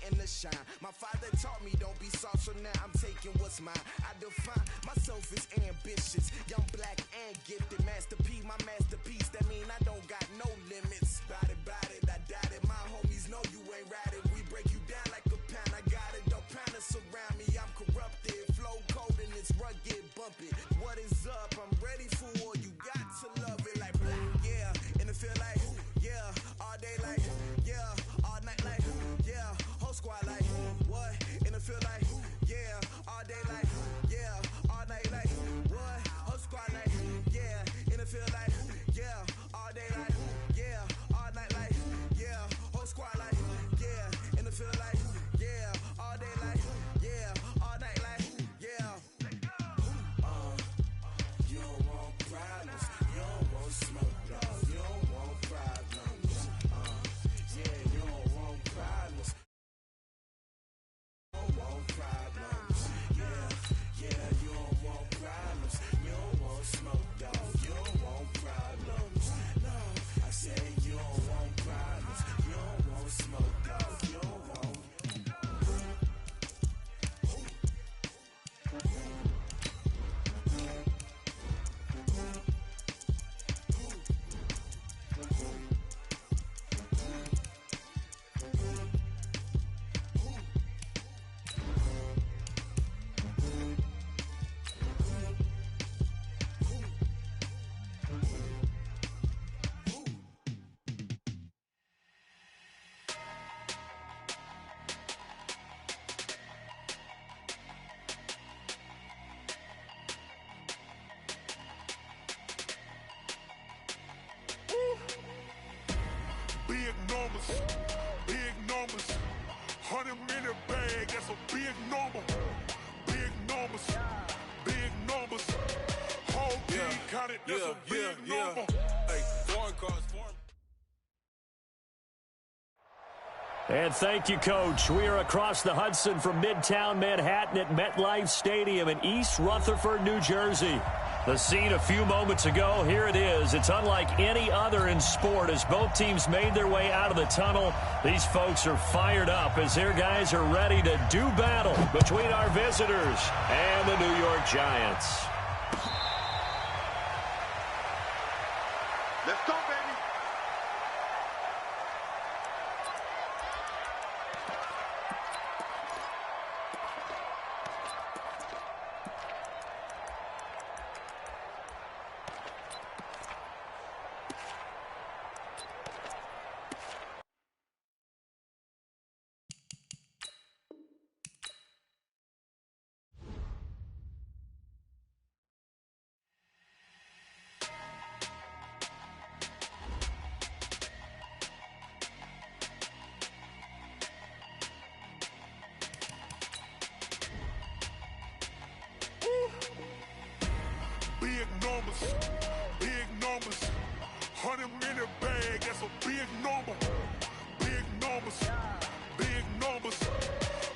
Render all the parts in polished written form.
in the shine. My father taught me don't be soft, so now I'm taking what's mine. I define myself as ambitious, young, black, and gifted. Master P, my masterpiece, that mean I don't got no limits. Bout it, I doubt it. My homies know you ain't ride it. We break you down like a pound. I got it, don't pound us around me. I'm corrupted, flow cold and it's rugged, bump it. What is up? I'm ready for war. You got to love it like black, yeah. And it feel like, yeah. All day like, yeah. All night like, yeah. Whole squad like, what? And it feel like, yeah. All day like, yeah. All night like, what? Whole squad like, yeah. And it feel like, yeah. All day like, yeah. All night like, yeah. Whole squad like, yeah. And it feel like, yeah. All day like, yeah. All night like, yeah. You don't want problems. You don't want smoke, dog. You don't want problems. Yeah, you don't want problems. You don't want problems. Yeah, you don't want problems. You don't want smoke, dog. You don't want problems. No, I said you don't want problems. You don't want smoke, dog. You don't want. Big numbers, 100-minute bag, that's a big number. Big numbers, whole team counted, that's a big number. Hey, foreign cars, And thank you, Coach. We are across the Hudson from Midtown Manhattan at MetLife Stadium in East Rutherford, New Jersey. The scene a few moments ago, here it is. It's unlike any other in sport as both teams made their way out of the tunnel. These folks are fired up as their guys are ready to do battle between our visitors and the New York Giants. Let's go, baby. Big numbers, 100-minute bag, that's a big number. Big numbers,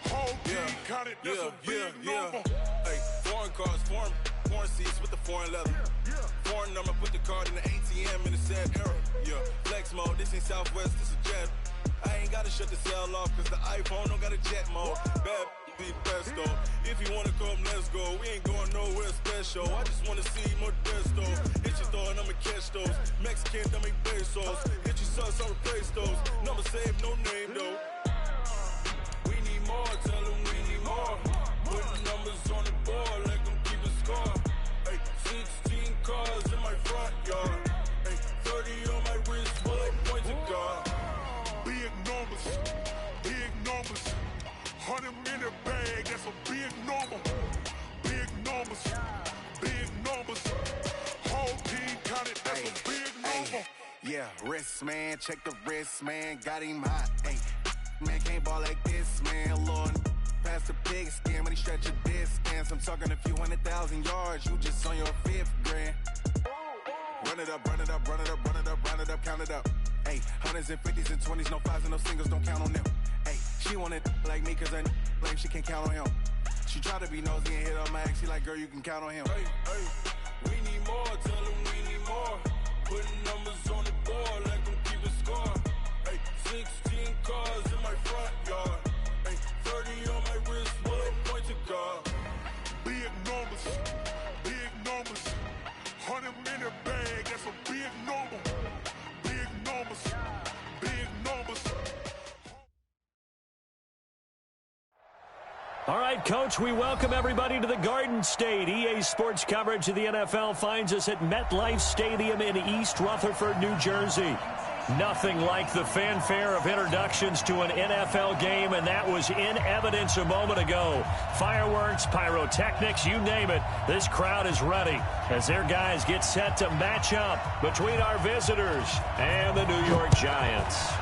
whole team counted, that's a big number. Hey, foreign cars, foreign seats with the foreign leather. Foreign number, put the card in the ATM in the sad era. Yeah, flex mode, this ain't Southwest, this is jet. I ain't gotta shut the cell off, cause the iPhone don't got a jet mode. Bad be best though. If you wanna come, let's go. We ain't going nowhere special. I just wanna see more desto. Hit your throw and I'ma catch those. Mexican, I make pesos. Hit your sus, I'll replace those. Number saved, no name though. We need more, tell them we need more. Putting numbers on the board, like them keep a score. Hey, 16 cars in my front yard. Hey, 30 on my wrist, bullet points of God. Big numbers, 100-minute bag, that's a big number. Big numbers, whole team counted, that's a big number. Yeah, wrist, man, check the wrist, man, got him hot, ayy. Man, can't ball like this, man, Lord. Past the pig skin, when he stretch a distance. I'm talking a few 100,000 yards, you just on your 5th grand. Run it up, count it up. Ayy, hundreds and 50s and 20s, no 5s and no singles, don't count on them. Ayy, she want it like me, cause her blame, she can't count on him. She try to be nosy and hit on my ex, she like, girl, you can count on him. Hey, we need more, tell them we need more. Putting numbers on the board, like them keep a score. Hey, 16 cars in my front yard. All right, Coach, we welcome everybody to the Garden State. EA Sports coverage of the NFL finds us at MetLife Stadium in East Rutherford, New Jersey. Nothing like the fanfare of introductions to an NFL game, and that was in evidence a moment ago. Fireworks, pyrotechnics, you name it. This crowd is ready as their guys get set to match up between our visitors and the New York Giants.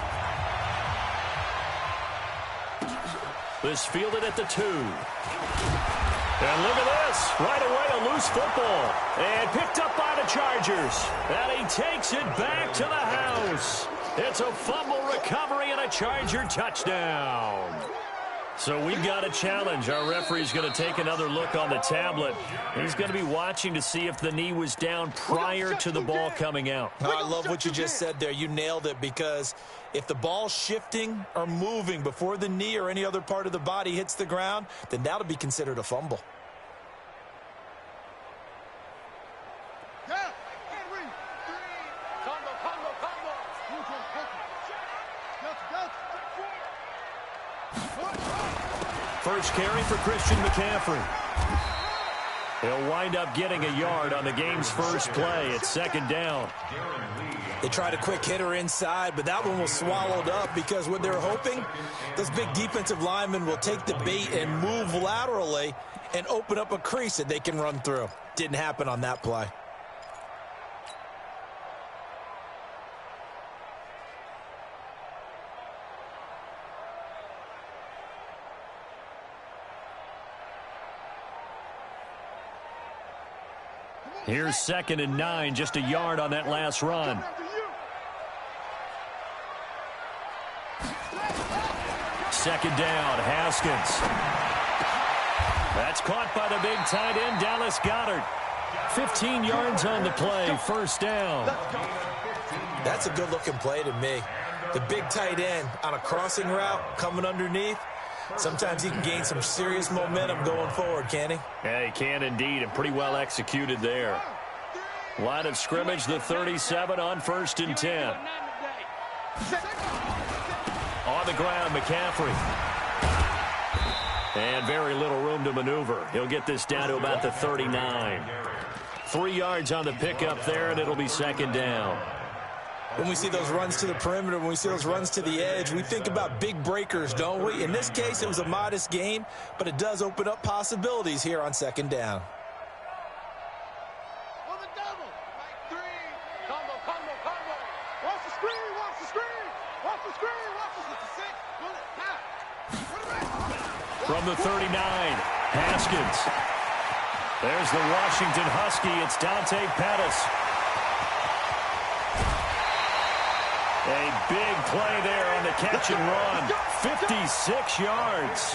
This fielded at the 2. And look at this. Right away, a loose football. And picked up by the Chargers. And he takes it back to the house. It's a fumble recovery and a Charger touchdown. So we've got a challenge. Our referee's going to take another look on the tablet. He's going to be watching to see if the knee was down prior to the ball coming out. I love what you just said there. You nailed it, because if the ball's shifting or moving before the knee or any other part of the body hits the ground, then that'll be considered a fumble. First carry for Christian McCaffrey. He'll wind up getting a yard on the game's first play. It's second down. They tried a quick hitter inside, but that one was swallowed up because what they're hoping, those big defensive linemen will take the bait and move laterally and open up a crease that they can run through. Didn't happen on that play. Here's 2nd and 9, just a yard on that last run. Second down, Haskins. That's caught by the big tight end, Dallas Goedert. 15 yards on the play, first down. That's a good-looking play to me. The big tight end on a crossing route coming underneath. Sometimes he can gain some serious momentum going forward, can't he? Yeah, he can indeed, and pretty well executed there. Line of scrimmage, the 37 on 1st and 10. On the ground, McCaffrey. And very little room to maneuver. He'll get this down to about the 39. 3 yards on the pickup there, and it'll be second down. When we see those runs to the perimeter, when we see those runs to the edge, we think about big breakers, don't we? In this case, it was a modest gain, but it does open up possibilities here on second down. On the double. Like 3. Combo. Watch the screen. Watch the screen. Watch the screen. Watch the 6. Pull it. Now. From the 39, Haskins. There's the Washington Husky. It's Dante Pettis. A big play there on the catch and run. 56 yards.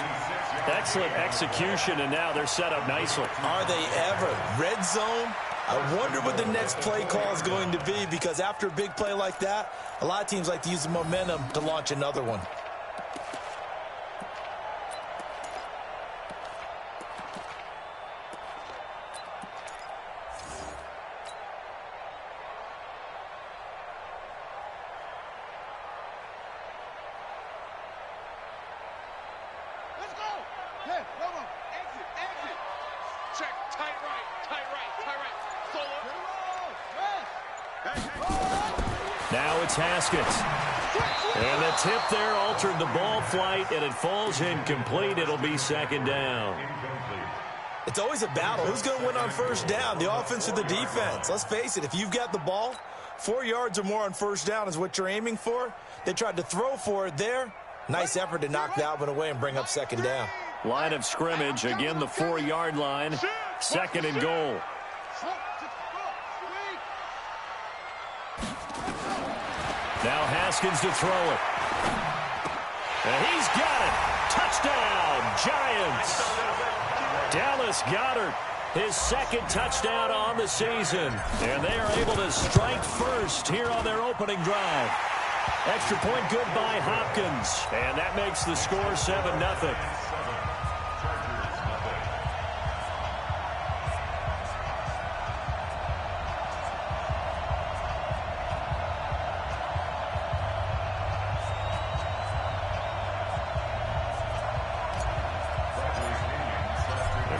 Excellent execution, and now they're set up nicely. Are they ever? Red zone? I wonder what the next play call is going to be, because after a big play like that, a lot of teams like to use the momentum to launch another one. Now it's Haskins. And the tip there altered the ball flight, and it falls incomplete. It'll be second down. It's always a battle. Who's going to win on first down, the offense or the defense? Let's face it, if you've got the ball, 4 yards or more on first down is what you're aiming for. They tried to throw for it there. Nice effort to knock that one away and bring up second down. Line of scrimmage, again the 4-yard line. Second and goal. Now Haskins to throw it. And he's got it. Touchdown, Giants. Dallas Goedert, his second touchdown on the season. And they are able to strike first here on their opening drive. Extra point good by Hopkins. And that makes the score 7-0.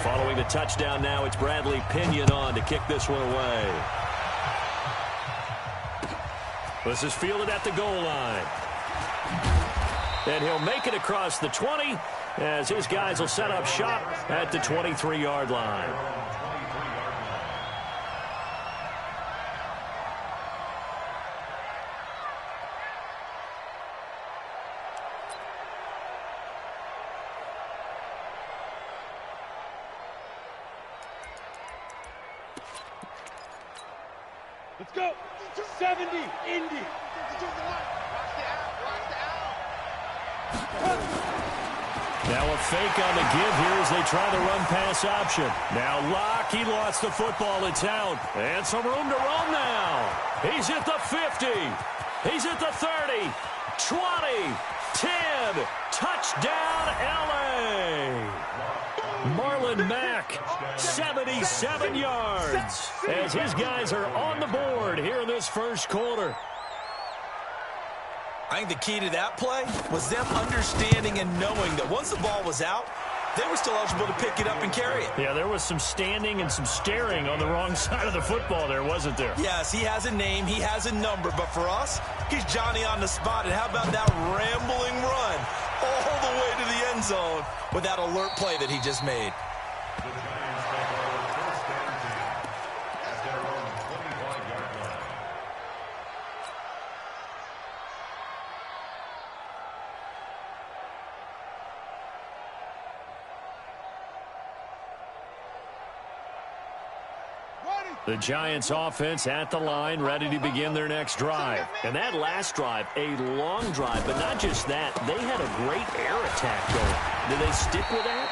Following the touchdown now, it's Bradley Pinion on to kick this one away. This is fielded at the goal line. And he'll make it across the 20 as his guys will set up shop at the 23-yard line. Let's go. 70, Indy. Now a fake on the give here as they try the run-pass option. Now Locke, he lost the football. It's out. And some room to roam now. He's at the 50. He's at the 30. 20. 10. Touchdown, L.A. Marlon Mack, 77 yards as his guys are on the board here in this first quarter. I think the key to that play was them understanding and knowing that once the ball was out, they were still eligible to pick it up and carry it. Yeah, there was some standing and some staring on the wrong side of the football there, wasn't there? Yes, he has a name, he has a number, but for us, he's Johnny on the spot. And how about that rambling run all the way to the end zone with that alert play that he just made? The Giants offense at the line, ready to begin their next drive. And that last drive, a long drive, but not just that. They had a great air attack going. Do they stick with that?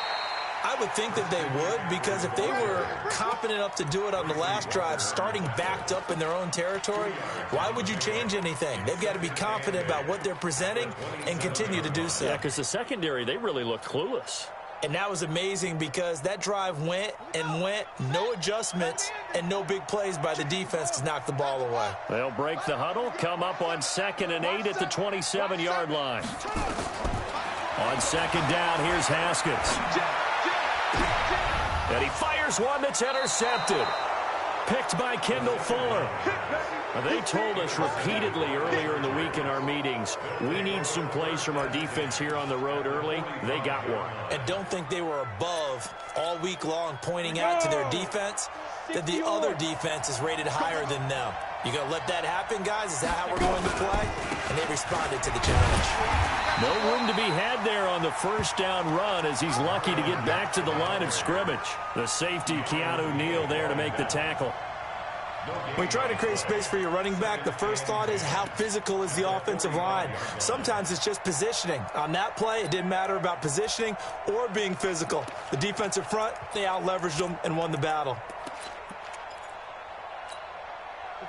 I would think that they would, because if they were confident enough to do it on the last drive, starting backed up in their own territory, why would you change anything? They've got to be confident about what they're presenting and continue to do so. Yeah, because the secondary, they really looked clueless. And that was amazing because that drive went and went, no adjustments and no big plays by the defense to knock the ball away. They'll break the huddle, come up on 2nd and 8 at the 27-yard line. On 2nd down, here's Haskins. And he fires one that's intercepted. Picked by Kendall Fuller. They told us repeatedly earlier in the week in our meetings, we need some plays from our defense here on the road early. They got one. And don't think they were above all week long pointing out to their defense that the other defense is rated higher than them. You going to let that happen, guys? Is that how we're going to play? And they responded to the challenge. No room to be had there on the first down run as he's lucky to get back to the line of scrimmage. The safety, Keanu Neal, there to make the tackle. When you try to create space for your running back, the first thought is how physical is the offensive line. Sometimes it's just positioning. On that play, it didn't matter about positioning or being physical. The defensive front, they out-leveraged them and won the battle.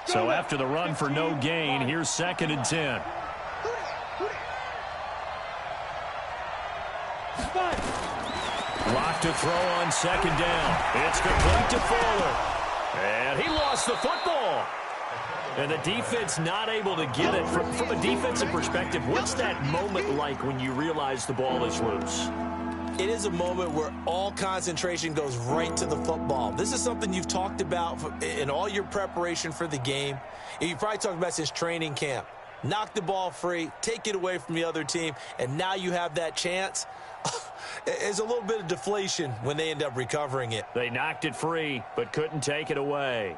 So after the run for no gain, here's 2nd and 10. Locked to throw on 2nd down. It's complete to Fuller. And he lost the football. And the defense not able to get it. From a defensive perspective, what's that moment like when you realize the ball is loose? It is a moment where all concentration goes right to the football. This is something you've talked about in all your preparation for the game. You've probably talked about since training camp. Knock the ball free, take it away from the other team, and now you have that chance. There's a little bit of deflation when they end up recovering it. They knocked it free, but couldn't take it away.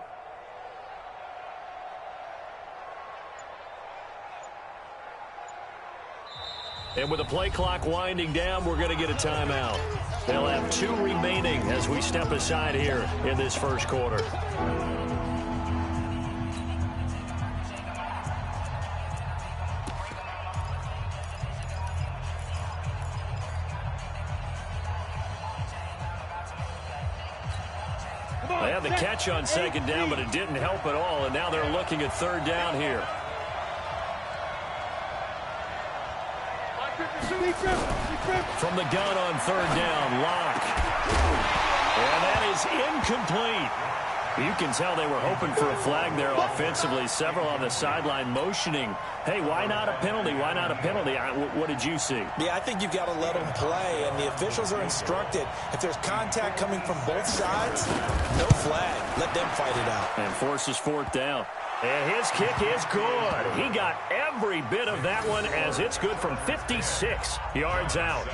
And with the play clock winding down, we're going to get a timeout. They'll have 2 remaining as we step aside here in this first quarter. They had the catch on 2nd down, but it didn't help at all, and now they're looking at 3rd down here. From the gun on 3rd down, Locke. And that is incomplete. You can tell they were hoping for a flag there offensively. Several on the sideline motioning, hey, why not a penalty? Why not a penalty? What did you see? Yeah, I think you've got to let them play, and the officials are instructed. If there's contact coming from both sides, no flag. Let them fight it out. And forces fourth down. And his kick is good. He got every bit of that one as it's good from 56 yards out.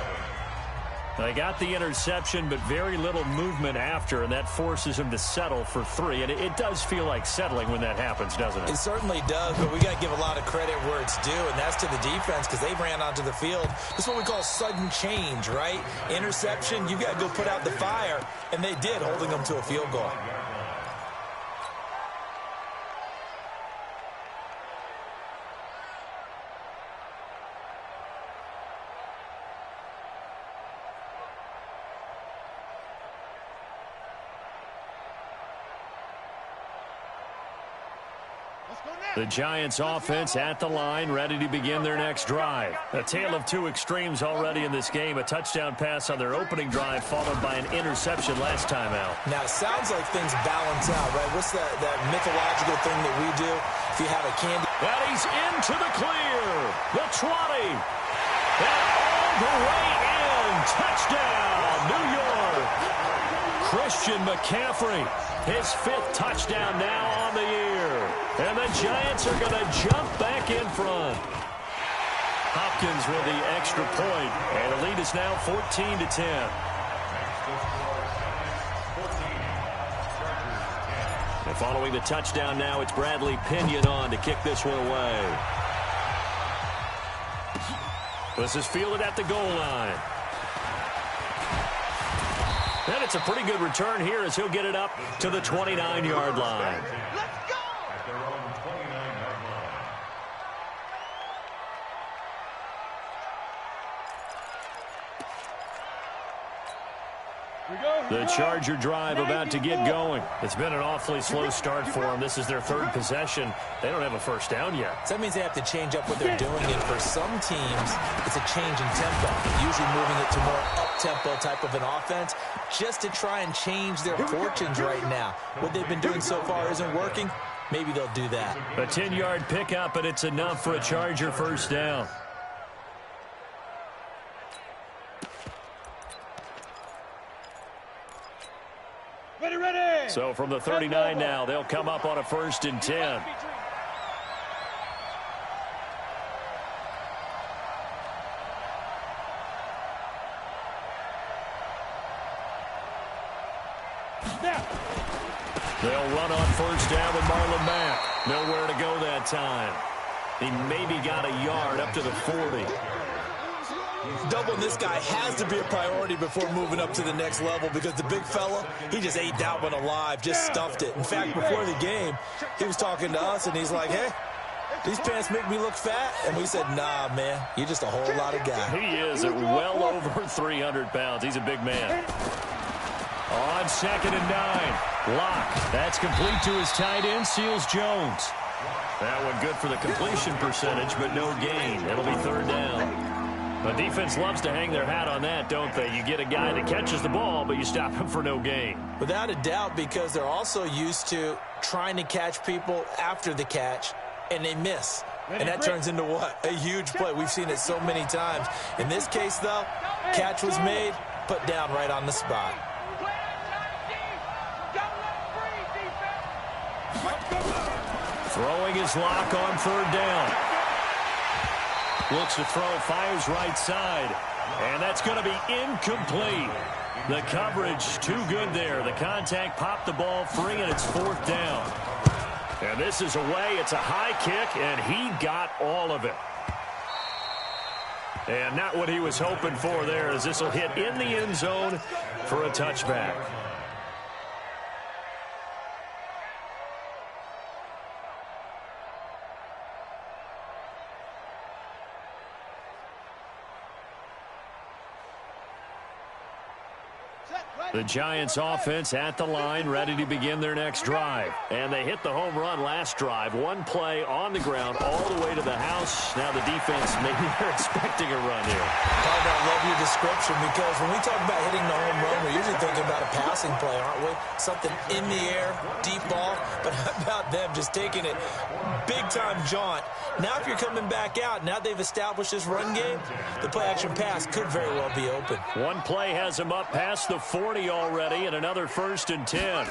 They got the interception, but very little movement after, and that forces him to settle for 3. And it does feel like settling when that happens, doesn't it? It certainly does, but we got to give a lot of credit where it's due, and that's to the defense because they ran onto the field. This is what we call sudden change, right? Interception, you got to go put out the fire, and they did, holding them to a field goal. The Giants offense at the line, ready to begin their next drive. A tale of two extremes already in this game. A touchdown pass on their opening drive, followed by an interception last time out. Now, it sounds like things balance out, right? What's that mythological thing that we do? If you have a candy... And he's into the clear. The 20. And all the way in. Touchdown, New York. Christian McCaffrey, his 5th touchdown now on the year. And the Giants are going to jump back in front. Hopkins with the extra point, and the lead is now 14-10. And following the touchdown now, it's Bradley Pinion on to kick this one away. This is fielded at the goal line. And it's a pretty good return here as he'll get it up to the 29-yard line. Let's go! The Charger drive about to get going. It's been an awfully slow start for them. This is their 3rd possession. They don't have a first down yet. So that means they have to change up what they're doing, and for some teams, it's a change in tempo, usually moving it to more up-tempo type of an offense, just to try and change their fortunes right now. What they've been doing so far isn't working. Maybe they'll do that. A 10-yard pickup, and it's enough for a Charger first down. Ready. So from the 39 now, they'll come up on a 1st and 10. They'll run on first down with Marlon Mack. Nowhere to go that time. He maybe got a yard up to the 40. Doubling this guy has to be a priority before moving up to the next level because the big fella, he just ate that one alive, just stuffed it. In fact, before the game, he was talking to us, and he's like, hey, these pants make me look fat. And we said, nah, man, you're just a whole lot of guy. He is at well over 300 pounds. He's a big man. On 2nd and 9, Locke. That's complete to his tight end, Seals Jones. That one good for the completion percentage, but no gain. It'll be 3rd down. The defense loves to hang their hat on that, don't they? You get a guy that catches the ball, but you stop him for no gain. Without a doubt, because they're also used to trying to catch people after the catch, and they miss. And that turns into what? A huge play. We've seen it so many times. In this case, though, catch was made, put down right on the spot. Throwing his Lock on 3rd down. Looks to throw, fires right side. And that's going to be incomplete. The coverage too good there. The contact popped the ball free, and it's 4th down. And this is away. It's a high kick, and he got all of it. And not what he was hoping for there, as this will hit in the end zone for a touchback. The Giants offense at the line, ready to begin their next drive. And they hit the home run last drive. One play on the ground all the way to the house. Now the defense, maybe they're expecting a run here. I love your description, because when we talk about hitting the home run, we're usually thinking about a passing play, aren't we? Something in the air, deep ball. But how about them just taking it big-time jaunt? Now if you're coming back out, now they've established this run game, the play-action pass could very well be open. One play has him up past the 40 already, and another 1st and 10.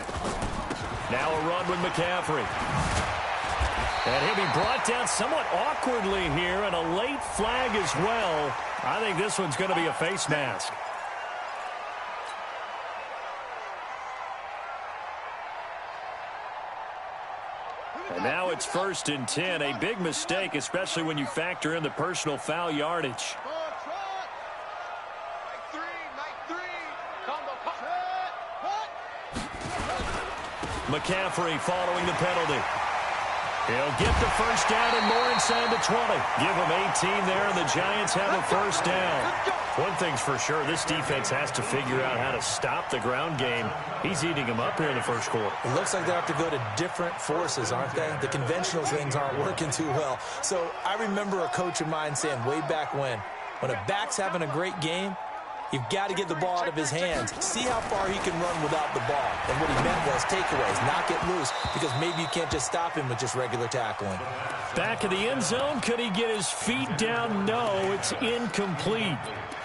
Now a run with McCaffrey. And he'll be brought down somewhat awkwardly here, and a late flag as well. I think this one's going to be a face mask. And now it's 1st and 10. A big mistake, especially when you factor in the personal foul yardage. McCaffrey following the penalty. He'll get the 1st down and more inside the 20. Give him 18 there, and the Giants have a 1st down. One thing's for sure, this defense has to figure out how to stop the ground game. He's eating them up here in the 1st quarter. It looks like they have to go to different forces, aren't they? The conventional things aren't working too well. So I remember a coach of mine saying way back when a back's having a great game, you've got to get the ball out of his hands. See how far he can run without the ball. And what he meant was takeaways, knock it loose, because maybe you can't just stop him with just regular tackling. Back of the end zone, could he get his feet down? No, it's incomplete.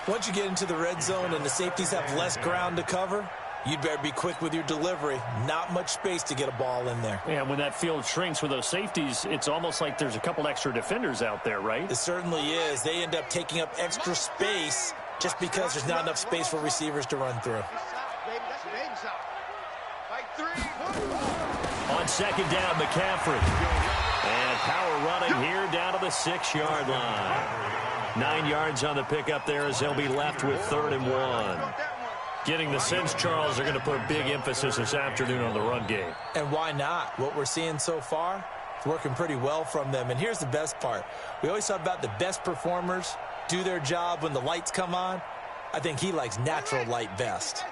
Once you get into the red zone and the safeties have less ground to cover, you'd better be quick with your delivery. Not much space to get a ball in there. Yeah, when that field shrinks with those safeties, it's almost like there's a couple extra defenders out there, right? It certainly is. They end up taking up extra space just because there's not enough space for receivers to run through. On 2nd down, McCaffrey. And power running here down to the 6-yard line. 9 yards on the pickup there as they'll be left with 3rd and 1. Getting the sense, Charles, they're going to put big emphasis this afternoon on the run game. And why not? What we're seeing so far is working pretty well from them. And here's the best part. We always talk about the best performers do their job when the lights come on. I think he likes natural light best.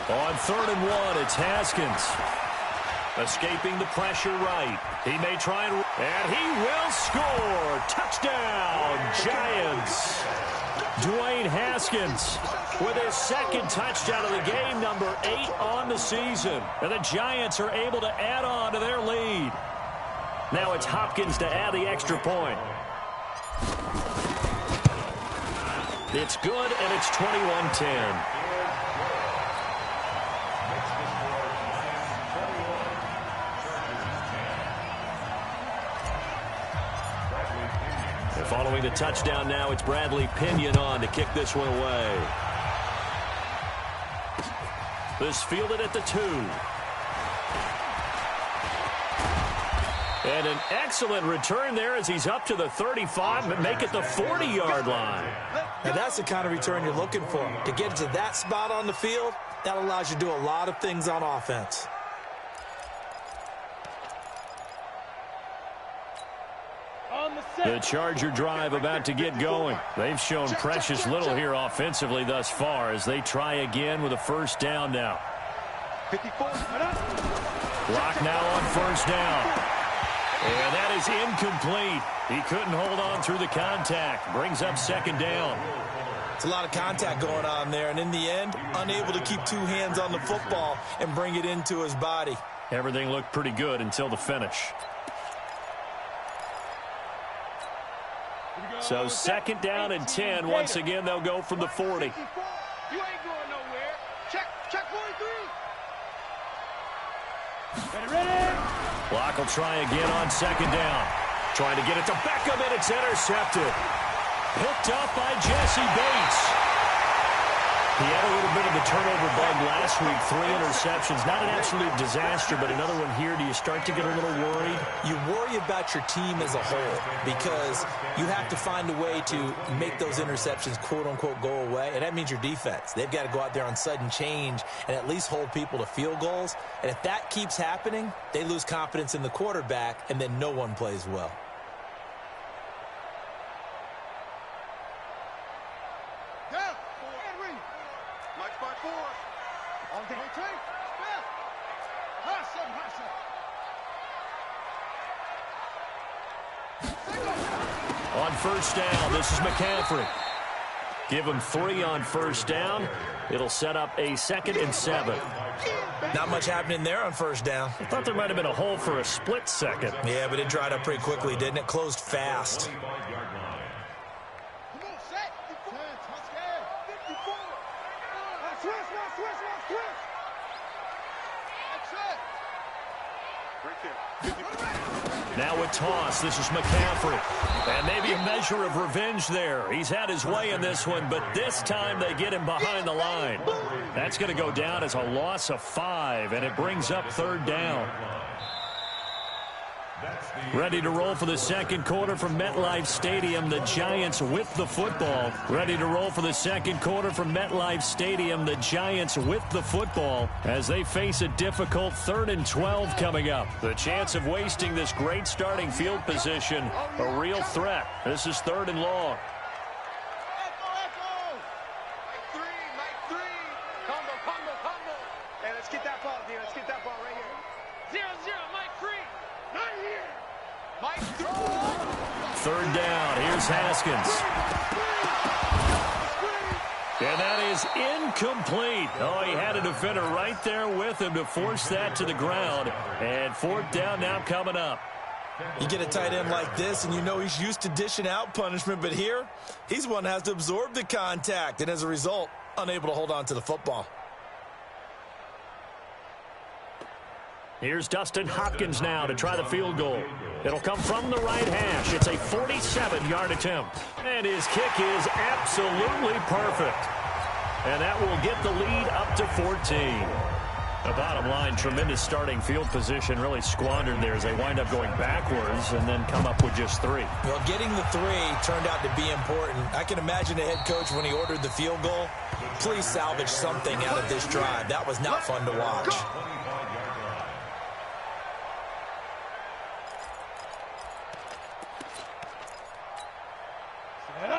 On 3rd and 1, it's Haskins. Escaping the pressure right. He may try and he will score. Touchdown, Giants. Dwayne Haskins with his 2nd touchdown of the game, number 8 on the season. And the Giants are able to add on to their lead. Now it's Hopkins to add the extra point. It's good, and it's 21-10. Following the touchdown now, it's Bradley Pinion on to kick this one away. This fielded at the 2. And an excellent return there as he's up to the 35, but make it the 40-yard line. Now that's the kind of return you're looking for. To get to that spot on the field, that allows you to do a lot of things on offense. The Charger drive about to get going. They've shown precious little here offensively thus far as they try again with a 1st down now. Clock now on 1st down. And that is incomplete. He couldn't hold on through the contact. Brings up 2nd down. It's a lot of contact going on there, and in the end, unable to keep 2 hands on the football and bring it into his body. Everything looked pretty good until the finish. So 2nd down and 10. Once again, they'll go from the 40. You ain't going nowhere. Check 43. Ready. Block will try again on 2nd down. Trying to get it to Beckham, and it's intercepted. Picked up by Jesse Bates. He had a little bit of the turnover bug last week, 3 interceptions. Not an absolute disaster, but another one here. Do you start to get a little worried? You worry about your team as a whole because you have to find a way to make those interceptions, quote-unquote, go away, and that means your defense. They've got to go out there on sudden change and at least hold people to field goals. And if that keeps happening, they lose confidence in the quarterback, and then no one plays well. On first down, this is McCaffrey. Give him 3 on first down. It'll set up a 2nd and 7. Not much happening there on first down. I thought there might have been a hole for a split second. Yeah, but it dried up pretty quickly, didn't it? Closed fast. Now a toss. This is McCaffrey. And maybe a measure of revenge there. He's had his way in this one, but this time they get him behind the line. That's going to go down as a loss of 5, and it brings up 3rd down. Ready to roll for the second quarter from MetLife Stadium. The Giants with the football. Ready to roll for the second quarter from MetLife Stadium. The Giants with the football as they face a difficult 3rd and 12 coming up. The chance of wasting this great starting field position, a real threat. This is 3rd and long. Hey, let's get that ball, D. Let's get that ball right here. 0-0, Mike 3. Not here. Mike 3. 3rd down. Here's Haskins. And that is incomplete. Oh, he had a defender right there with him to force that to the ground. And 4th down now coming up. You get a tight end like this, and you know he's used to dishing out punishment, but here, he's one that has to absorb the contact, and as a result, unable to hold on to the football. Here's Dustin Hopkins now to try the field goal. It'll come from the right hash. It's a 47-yard attempt. And his kick is absolutely perfect. And that will get the lead up to 14. The bottom line, tremendous starting field position, really squandered there as they wind up going backwards and then come up with just 3. Well, getting the 3 turned out to be important. I can imagine the head coach when he ordered the field goal. Please salvage something out of this drive. That was not fun to watch.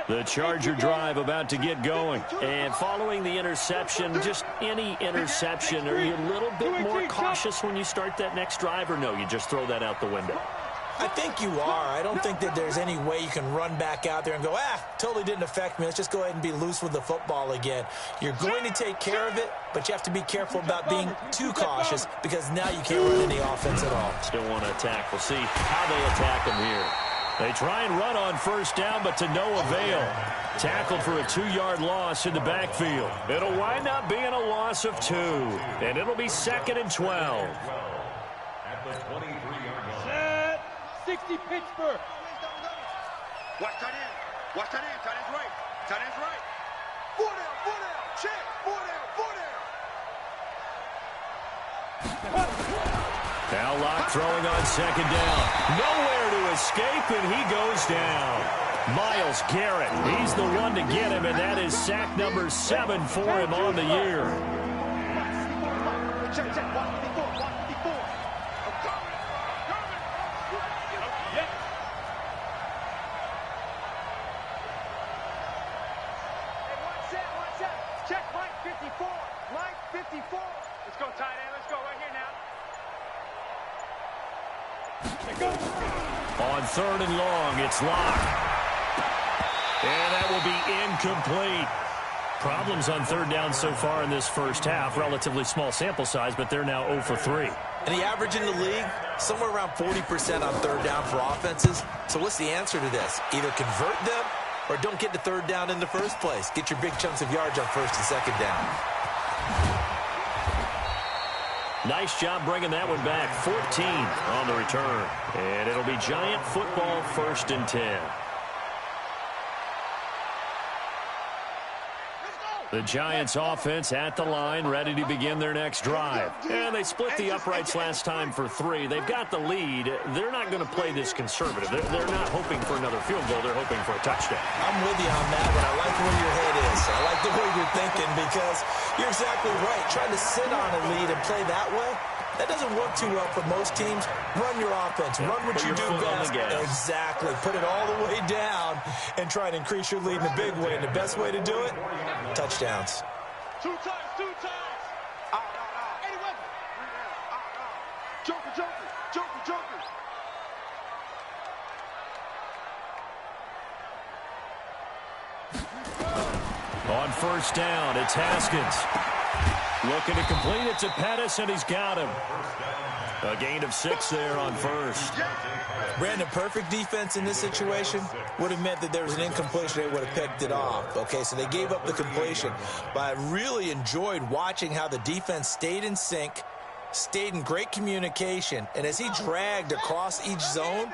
The Charger drive about to get going. And following the interception, just any interception, are you a little bit more cautious when you start that next drive, or no, you just throw that out the window? I think you are. I don't think that there's any way you can run back out there and go, totally didn't affect me. Let's just go ahead and be loose with the football again. You're going to take care of it, but you have to be careful about being too cautious because now you can't run any offense at all. Still want to attack. We'll see how they attack them here. They try and run on first down, but to no avail. Tackled for a 2-yard loss in the backfield. It'll wind up being a loss of 2, and it'll be 2nd and 12. Set. 60 Pittsburgh. Watch tight end. Watch tight end. Tight end's right. Tight end's right. 4 down. 4 down. Check. 4 down. 4 down. Now Locke throwing on second down. Nowhere to escape, and he goes down. Myles Garrett, he's the one to get him, and that is sack number 7 for him on the year. Check, check. 154. 154. I'm coming. Yep. Hey, one set. Check Mike 54. Mike 54. Let's go, tight end. Let's go right here now. On 3rd and long, it's Locke. And that will be incomplete. Problems on 3rd down so far in this first half. Relatively small sample size, but they're now 0 for 3. And the average in the league, somewhere around 40% on 3rd down for offenses. So what's the answer to this? Either convert them or don't get to 3rd down in the first place. Get your big chunks of yards on 1st and 2nd down. Nice job bringing that one back. 14 on the return. And it'll be Giant football, 1st and 10. The Giants offense at the line, ready to begin their next drive. And they split the uprights last time for 3. They've got the lead. They're not going to play this conservative. They're not hoping for another field goal. They're hoping for a touchdown. I'm with you on that, but I like where your head is. I like the way you're thinking because you're exactly right. Trying to sit on a lead and play that way, that doesn't work too well for most teams. Run your offense. Run what you do best. Exactly. Put it all the way down and try and increase your lead in a big way. And the best way to do it, touchdowns. 2 times, 2 times. Eddie Weber. Joker, Joker, Joker, Joker. On first down, it's Haskins. Looking to complete it to Pettis, and he's got him. A gain of 6 there on first. Brandon, perfect defense in this situation would have meant that there was an incompletion. They would have picked it off. Okay, so they gave up the completion. But I really enjoyed watching how the defense stayed in sync, stayed in great communication. And as he dragged across each zone,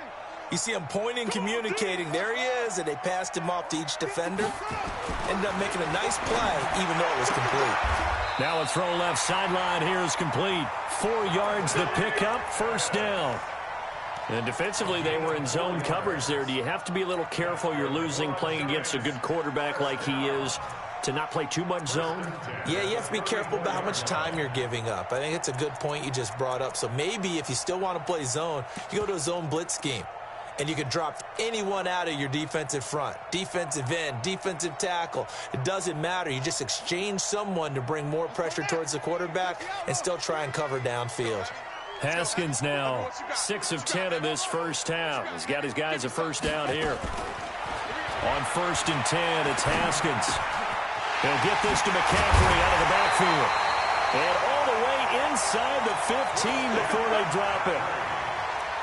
you see him pointing, communicating. There he is, and they passed him off to each defender. Ended up making a nice play, even though it was complete. Now a throw left sideline here is complete. 4 yards the pickup, first down. And defensively, they were in zone coverage there. Do you have to be a little careful? You're losing playing against a good quarterback like he is to not play too much zone? Yeah, you have to be careful about how much time you're giving up. I think it's a good point you just brought up. So maybe if you still want to play zone, you go to a zone blitz scheme. And you can drop anyone out of your defensive front, defensive end, defensive tackle. It doesn't matter. You just exchange someone to bring more pressure towards the quarterback and still try and cover downfield. Haskins now 6 of 10 in this first half. He's got his guys a first down here. On first and 10, it's Haskins. He'll get this to McCaffrey out of the backfield. And all the way inside the 15 before they drop it.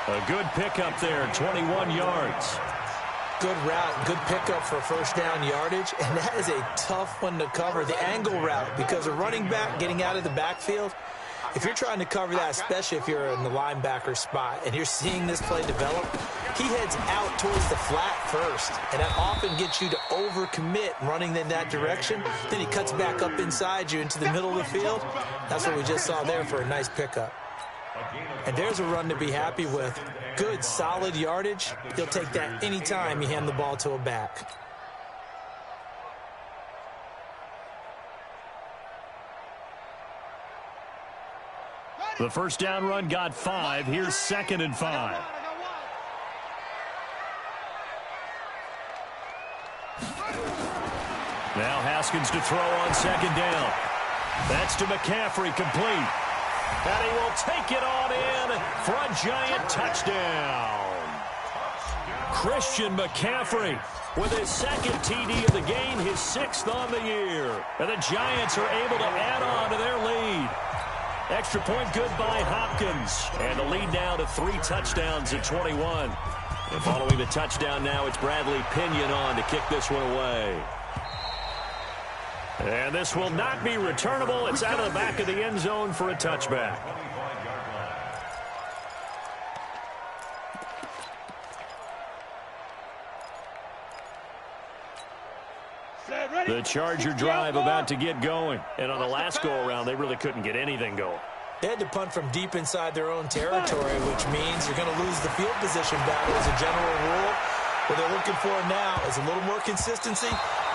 A good pickup there, 21 yards. Good route, good pickup for first down yardage, and that is a tough one to cover, the angle route, because a running back getting out of the backfield, if you're trying to cover that, especially if you're in the linebacker spot and you're seeing this play develop, he heads out towards the flat first, and that often gets you to overcommit running in that direction. Then he cuts back up inside you into the middle of the field. That's what we just saw there for a nice pickup. And there's a run to be happy with. Good, solid yardage. He'll take that anytime you hand the ball to a back. The first down run got 5. Here's 2nd and 5. Now Haskins to throw on 2nd down. That's to McCaffrey, complete. And he will take it on in for a Giant touchdown. Christian McCaffrey with his 2nd TD of the game, his 6th on the year. And the Giants are able to add on to their lead. Extra point good by Hopkins. And the lead now to 3 touchdowns at 21. And following the touchdown now, it's Bradley Pinion on to kick this one away. And this will not be returnable. It's out of the back of the end zone for a touchback. The Charger drive about to get going. And on the last go-around, they really couldn't get anything going. They had to punt from deep inside their own territory, which means you're going to lose the field position battle as a general rule. What they're looking for now is a little more consistency,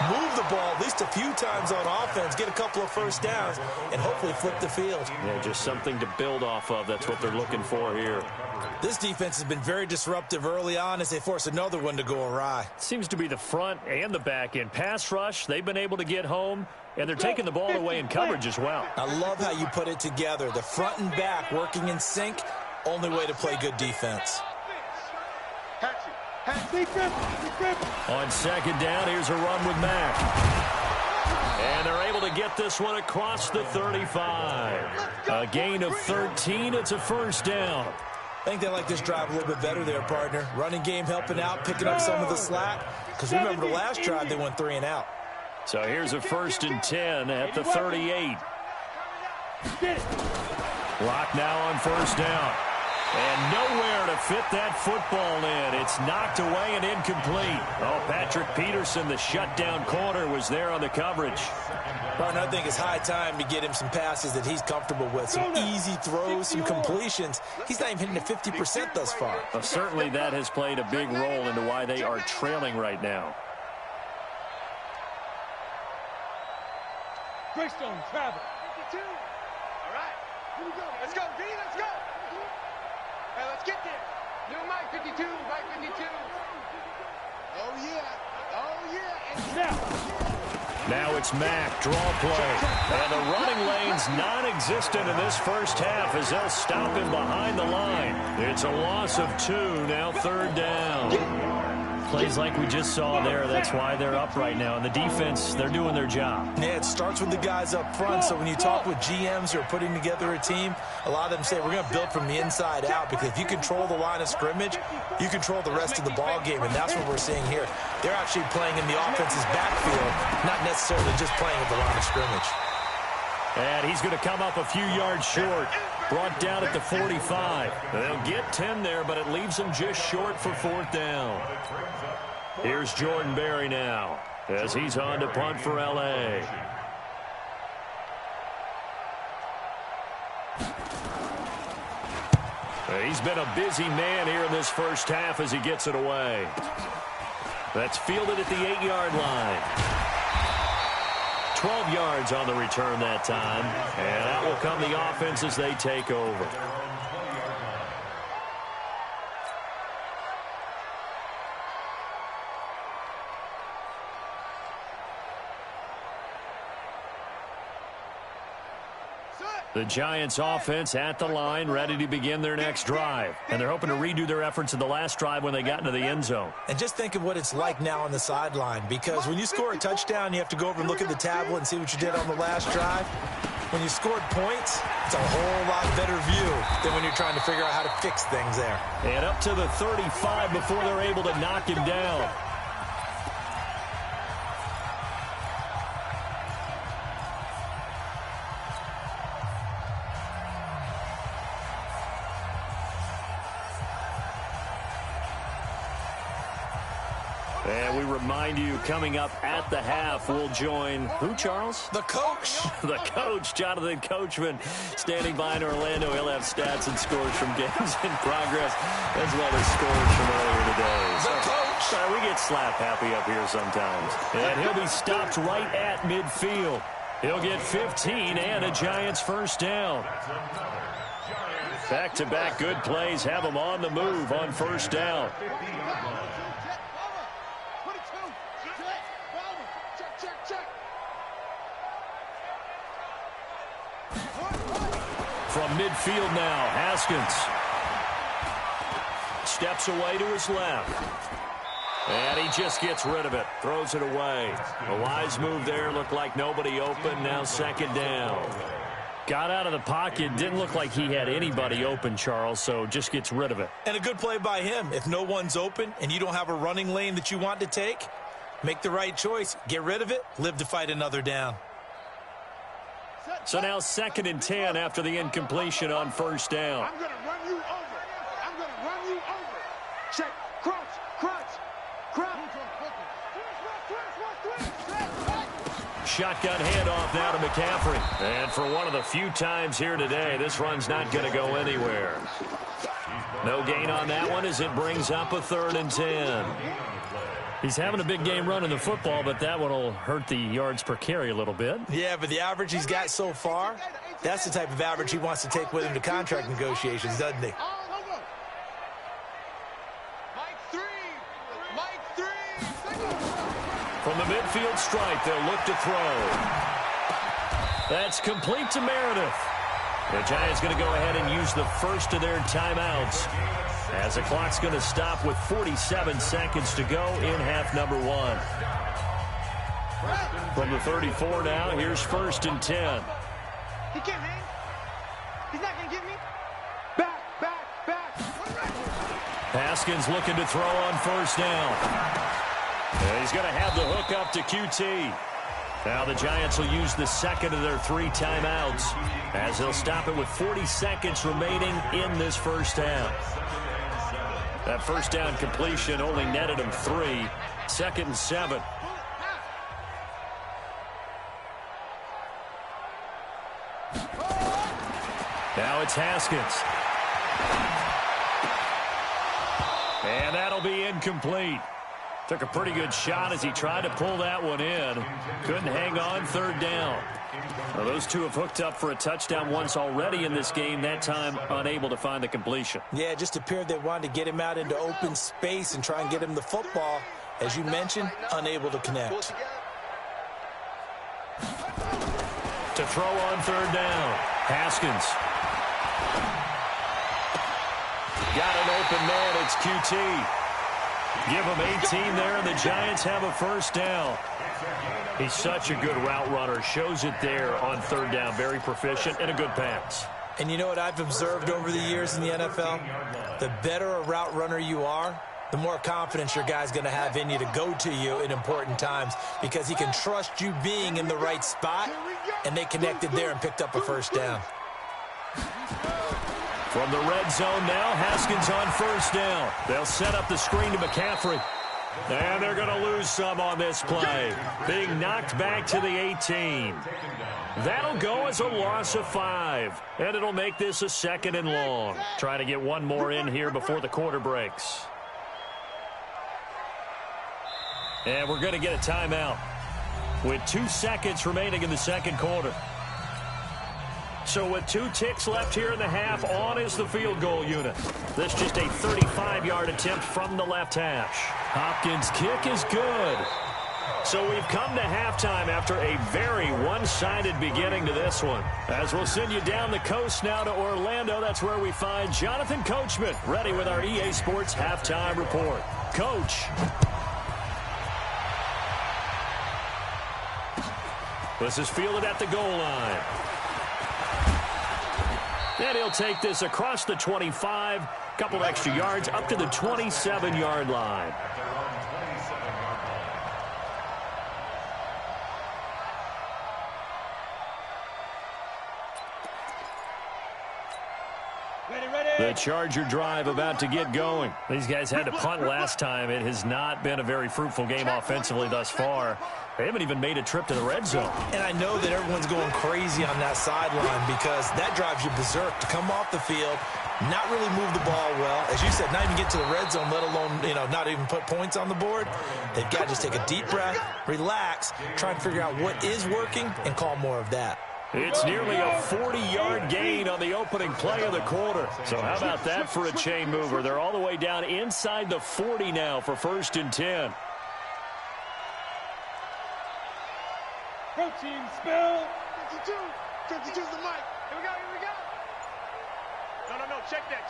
move the ball at least a few times on offense, get a couple of first downs, and hopefully flip the field. Yeah, just something to build off of. That's what they're looking for here. This defense has been very disruptive early on as they force another one to go awry. Seems to be the front and the back end. Pass rush, they've been able to get home, and they're taking the ball away in coverage as well. I love how you put it together. The front and back working in sync, only way to play good defense. On 2nd down, here's a run with Mack. And they're able to get this one across the 35. A gain of 13. It's a first down. I think they like this drive a little bit better there, partner. Running game helping out, picking up some of the slack. Because remember the last drive, they went 3 and out. So here's a 1st and 10 at the 38. Clock now on first down. And nowhere to fit that football in. It's knocked away and incomplete. Oh, Patrick Peterson, the shutdown corner, was there on the coverage. Well, I think it's high time to get him some passes that he's comfortable with. Some easy throws, some completions. He's not even hitting at 50% thus far. Well, certainly that has played a big role into why they are trailing right now. Greystone, travel. 52. All right. Here we go. Let's go, D. Let's go. Hey, let's get there. New Mike 52. Mike 52. Oh, yeah. Oh, yeah. And now it's Mack, draw play. And the running lane's non-existent in this first half as they'll stop him behind the line. It's a loss of 2, now 3rd down. Plays like we just saw there, that's why they're up right now. And the defense, they're doing their job. Yeah, it starts with the guys up front. So when you talk with GMs who are putting together a team, a lot of them say we're going to build from the inside out, because if you control the line of scrimmage, you control the rest of the ball game, and that's what we're seeing here. They're actually playing in the offense's backfield, not necessarily just playing at the line of scrimmage. And he's going to come up a few yards short. Brought down at the 45. They'll get 10 there, but it leaves them just short for 4th down. Here's Jordan Berry now as he's on to punt for L.A. He's been a busy man here in this first half as he gets it away. That's fielded at the 8-yard line. 12 yards on the return that time. And out will come the offense as they take over. The Giants offense at the line, ready to begin their next drive. And they're hoping to redo their efforts in the last drive when they got into the end zone. And just think of what it's like now on the sideline, because when you score a touchdown, you have to go over and look at the tablet and see what you did on the last drive. When you scored points, it's a whole lot better view than when you're trying to figure out how to fix things there. And up to the 35 before they're able to knock him down. And we remind you, coming up at the half, we'll join who, Charles? The coach. The coach, Jonathan Coachman, standing by in Orlando. He'll have stats and scores from games in progress, as well as scores from earlier today. The coach. We get slap happy up here sometimes. And he'll be stopped right at midfield. He'll get 15 and a Giants first down. Back-to-back good plays have them on the move on first down. From midfield now, Haskins steps away to his left. And he just gets rid of it, throws it away. A wise move there, looked like nobody open, now 2nd down. Got out of the pocket, didn't look like he had anybody open, Charles, so just gets rid of it. And a good play by him. If no one's open and you don't have a running lane that you want to take, make the right choice, get rid of it, live to fight another down. So now 2nd and 10 after the incompletion on first down. I'm going to run you over. I'm going to run you over. Check. Crunch. Crunch. Crunch. Shotgun handoff now to McCaffrey. And for one of the few times here today, this run's not going to go anywhere. No gain on that one as it brings up a 3rd and 10. He's having a big game running the football, but that one will hurt the yards per carry a little bit. Yeah, but the average he's got so far, that's the type of average he wants to take with him to contract negotiations, doesn't he? From the midfield stripe, they'll look to throw. That's complete to Meredith. The Giants going to go ahead and use the first of their timeouts, as the clock's going to stop with 47 seconds to go in half number 1. From the 34 now, here's 1st and 10. He can't hang. He's not going to get me. Back. Haskins looking to throw on first down. And he's going to have the hook up to QT. Now the Giants will use the 2nd of their 3 timeouts, as they'll stop it with 40 seconds remaining in this first half. That first down completion only netted him 3. 2nd and 7. Now it's Haskins. And that'll be incomplete. Took a pretty good shot as he tried to pull that one in. Couldn't hang on 3rd down. Well, those two have hooked up for a touchdown once already in this game, that time unable to find the completion. Yeah, it just appeared they wanted to get him out into open space and try and get him the football. As you mentioned, unable to connect. To throw on 3rd down, Haskins. Got an open man, it's QT. Give him 18 there, and the Giants have a first down. He's such a good route runner. Shows it there on 3rd down. Very proficient and a good pass. And you know what I've observed over the years in the NFL? The better a route runner you are, the more confidence your guy's going to have in you to go to you in important times because he can trust you being in the right spot, and they connected there and picked up a first down. From the red zone now, Haskins on 1st down. They'll set up the screen to McCaffrey. And they're going to lose some on this play. Being knocked back to the 18. That'll go as a loss of 5. And it'll make this a 2nd and long. Trying to get one more in here before the quarter breaks. And we're going to get a timeout with 2 seconds remaining in the 2nd quarter. So with 2 ticks left here in the half, on is the field goal unit. This just a 35-yard attempt from the left hash. Hopkins' kick is good. So we've come to halftime after a very one-sided beginning to this one. As we'll send you down the coast now to Orlando, that's where we find Jonathan Coachman, ready with our EA Sports halftime report. Coach. This is fielded at the goal line. And he'll take this across the 25, couple extra yards up to the 27-yard line. The Charger drive about to get going. These guys had to punt last time. It has not been a very fruitful game offensively thus far. They haven't even made a trip to the red zone. And I know that everyone's going crazy on that sideline because that drives you berserk to come off the field, not really move the ball well. As you said, not even get to the red zone, let alone, not even put points on the board. They've got to just take a deep breath, relax, try and figure out what is working and call more of that. It's nearly a 40-yard gain on the opening play of the quarter. So how about that for a chain mover? They're all the way down inside the 40 now for 1st and 10. Protein spill. 52. 52's the mic. Here we go. No. Check that.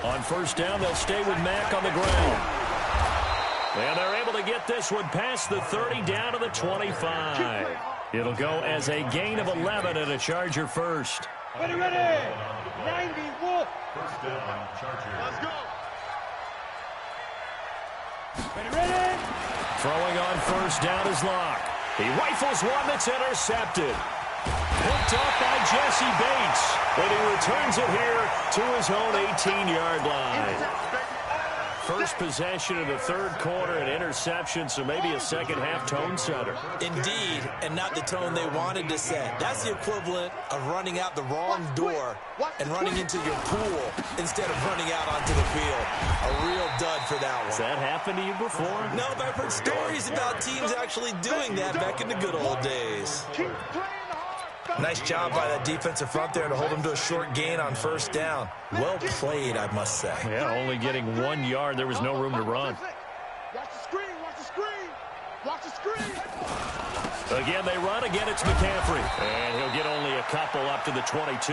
On 1st down, they'll stay with Mack on the ground. And they're able to get this one past the 30 down to the 25. It'll go as a gain of 11 and a Charger first. Ready. 90 Wolf. First down, Charger. Let's go. Ready. Throwing on 1st down is Locke. He rifles one that's intercepted. Picked off by Jesse Bates. And he returns it here to his own 18-yard line. First possession of the 3rd quarter, an interception, so maybe a second-half tone setter. Indeed, and not the tone they wanted to set. That's the equivalent of running out the wrong door and running into your pool instead of running out onto the field. A real dud for that one. Has that happened to you before? No, but I've heard stories about teams actually doing that back in the good old days. Nice job by that defensive front there to hold him to a short gain on 1st down. Well played, I must say. Yeah, only getting 1 yard. There was no room to run. Watch the screen. Again, they run. Again, it's McCaffrey. And he'll get only a couple up to the 22.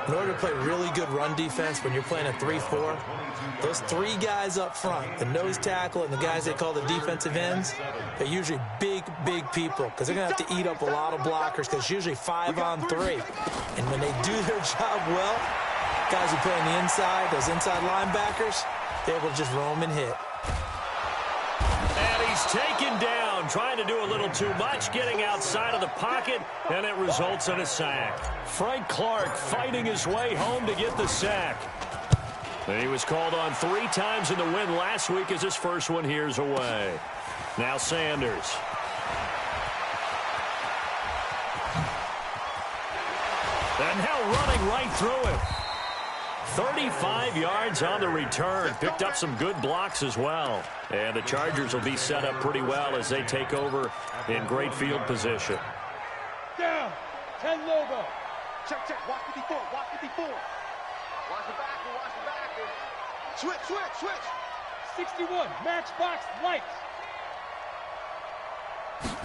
In order to play really good run defense when you're playing a 3-4, those 3 guys up front, the nose tackle and the guys they call the defensive ends, they're usually big people because they're going to have to eat up a lot of blockers because it's usually 5 on 3. And when they do their job well, guys who play on the inside, those inside linebackers, they're able to just roam and hit. And he's taken down, trying to do a little too much, getting outside of the pocket, and it results in a sack. Frank Clark fighting his way home to get the sack. He was called on 3 times in the win last week as his first one here's away. Now Sanders. And now running right through him. 35 yards on the return. Picked up some good blocks as well. And the Chargers will be set up pretty well as they take over in great field position. Down. 10 logo. Check, check. Watch 54. Watch 54. Watch the backer. Watch the backer. Switch, switch, switch. 61. Matchbox lights.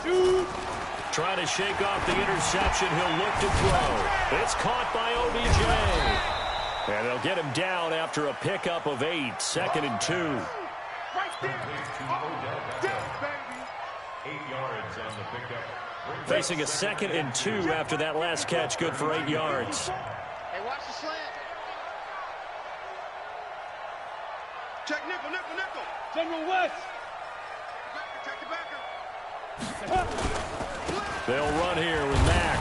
2. Trying to shake off the interception. He'll look to throw. It's caught by OBJ. And they'll get him down after a pickup of 8. 2nd and 2. Right there. Down, baby. 8 yards on the pickup. Facing a 2nd and 2 after that last catch. Good for 8 yards. Hey, watch the slant. Check nickel, nickel, nickel. General West. Check the backer. They'll run here with Mack.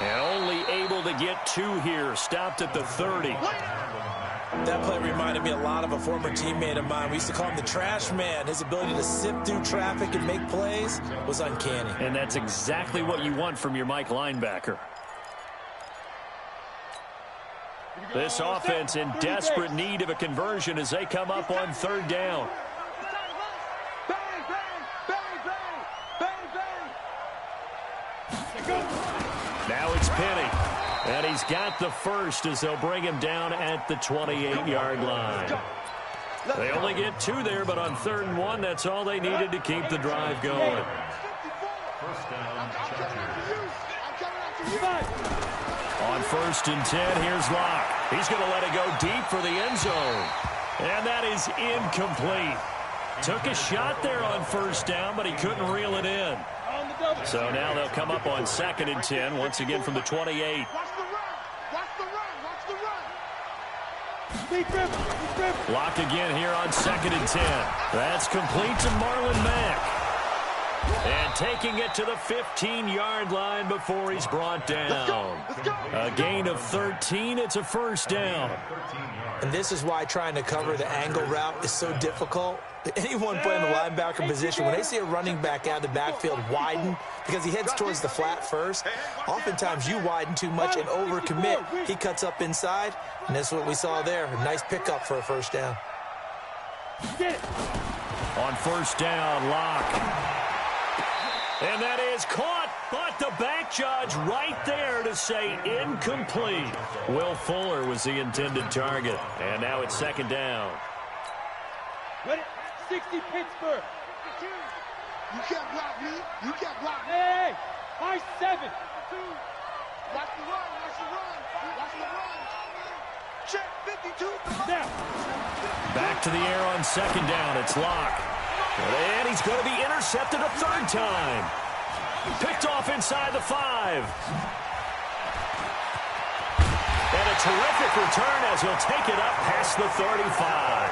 And only able to get 2 here. Stopped at the 30. That play reminded me a lot of a former teammate of mine. We used to call him the trash man. His ability to sift through traffic and make plays was uncanny. And that's exactly what you want from your Mike linebacker. This offense in desperate need of a conversion as they come up on 3rd down. Bang, bang, bang, bang, bang, bang. Now it's Penny. And he's got the first as they'll bring him down at the 28-yard line. They only get 2 there, but on 3rd and 1, that's all they needed to keep the drive going. On 1st and 10, here's Locke. He's going to let it go deep for the end zone. And that is incomplete. Took a shot there on 1st down, but he couldn't reel it in. So now they'll come up on 2nd and 10, once again from the 28. Watch the run. Watch the run. Watch the run. Lock again here on 2nd and 10. That's complete to Marlon Mack. And taking it to the 15-yard line before he's brought down. A gain of 13. It's a 1st down. And this is why trying to cover the angle route is so difficult. Anyone playing the linebacker position, when they see a running back out of the backfield widen because he heads towards the flat first, oftentimes you widen too much and overcommit. He cuts up inside, and that's what we saw there. A nice pickup for a 1st down. On 1st down, Locke. And that is caught, but the back judge right there to say incomplete. Will Fuller was the intended target. And now it's 2nd down. Ready? 60 Pittsburgh. You can't block me. You can't block me. Hey, high 7. Watch the run. Watch the run. Watch the run. Check 52. Now. Back to the air on 2nd down. It's Locke. And he's going to be intercepted a 3rd time. Picked off inside the 5. And a terrific return as he'll take it up past the 35.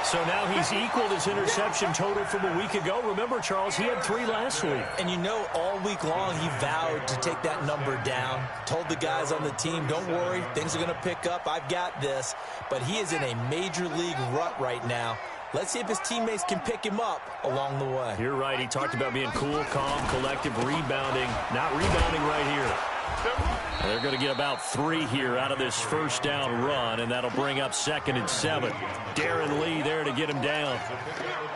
So now he's equaled his interception total from a week ago. Remember, Charles, he had 3 last week. And you know, all week long he vowed to take that number down. Told the guys on the team, don't worry, things are going to pick up. I've got this. But he is in a major league rut right now. Let's see if his teammates can pick him up along the way. You're right. He talked about being cool, calm, collective, rebounding. Not rebounding right here. They're going to get about 3 here out of this 1st down run, and that'll bring up 2nd and 7. Darren Lee there to get him down.